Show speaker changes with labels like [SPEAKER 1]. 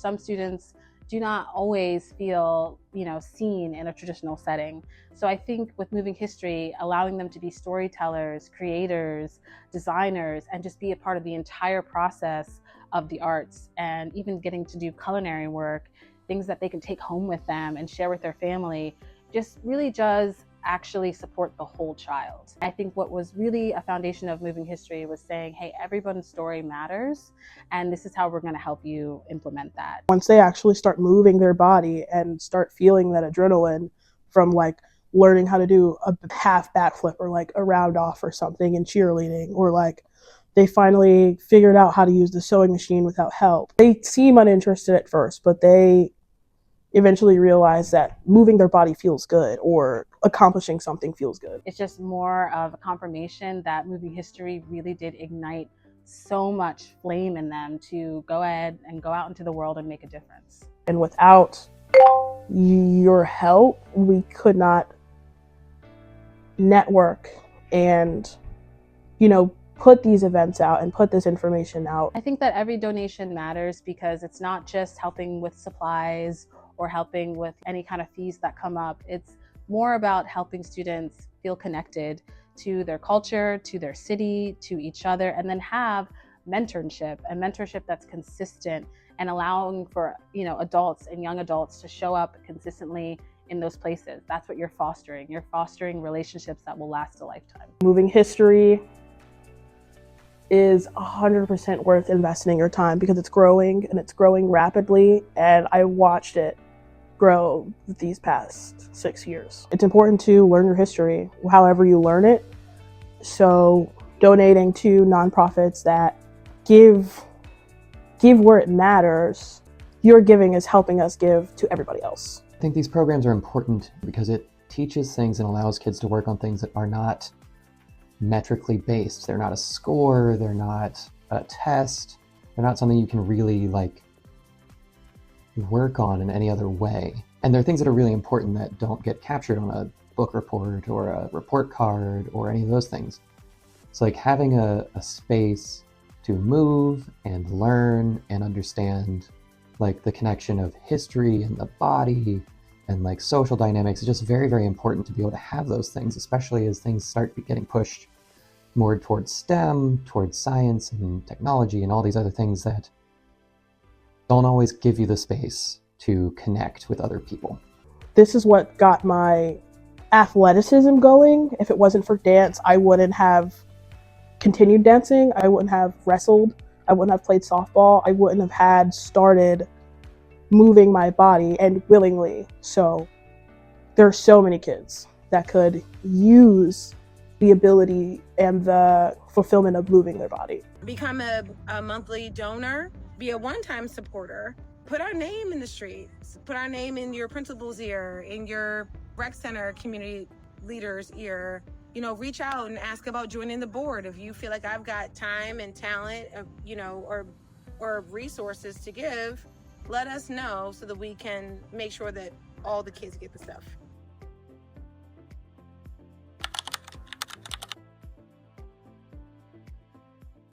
[SPEAKER 1] some students do not always feel, seen in a traditional setting. So I think with Moving History, allowing them to be storytellers, creators, designers, and just be a part of the entire process of the arts, and even getting to do culinary work, things that they can take home with them and share with their family, just really does actually support the whole child. I think what was really a foundation of Moving History was saying, hey, everyone's story matters, and this is how we're going to help you implement that.
[SPEAKER 2] Once they actually start moving their body and start feeling that adrenaline from like learning how to do a half backflip or like a round off or something in cheerleading, or like they finally figured out how to use the sewing machine without help. They seem uninterested at first, but they eventually realize that moving their body feels good, or accomplishing something feels good.
[SPEAKER 1] It's just more of a confirmation that Moving History really did ignite so much flame in them to go ahead and go out into the world and make a difference.
[SPEAKER 2] And without your help, we could not network and, put these events out and put this information out.
[SPEAKER 1] I think that every donation matters, because it's not just helping with supplies or helping with any kind of fees that come up. It's more about helping students feel connected to their culture, to their city, to each other, and then have mentorship that's consistent, and allowing for, adults and young adults to show up consistently in those places. That's what you're fostering. You're fostering relationships that will last a lifetime.
[SPEAKER 2] Moving History is 100% worth investing your time, because it's growing, and it's growing rapidly, and I watched it grow these past 6 years. It's important to learn your history however you learn it. So donating to nonprofits that give where it matters, your giving is helping us give to everybody else.
[SPEAKER 3] I think these programs are important because it teaches things and allows kids to work on things that are not metrically based. They're not a score, they're not a test, they're not something you can really work on in any other way. And they're things that are really important that don't get captured on a book report or a report card or any of those things. So having a space to move and learn and understand the connection of history and the body and social dynamics is just very, very important to be able to have those things, especially as things start getting pushed more towards STEM, towards science and technology and all these other things that don't always give you the space to connect with other people.
[SPEAKER 2] This is what got my athleticism going. If it wasn't for dance, I wouldn't have continued dancing. I wouldn't have wrestled. I wouldn't have played softball. I wouldn't have had started moving my body, and willingly. So there are so many kids that could use the ability and the fulfillment of moving their body.
[SPEAKER 4] Become a monthly donor, be a one-time supporter, put our name in the streets, put our name in your principal's ear, in your rec center community leader's ear. Reach out and ask about joining the board. If you feel like I've got time and talent, or resources to give, let us know so that we can make sure that all the kids get the stuff.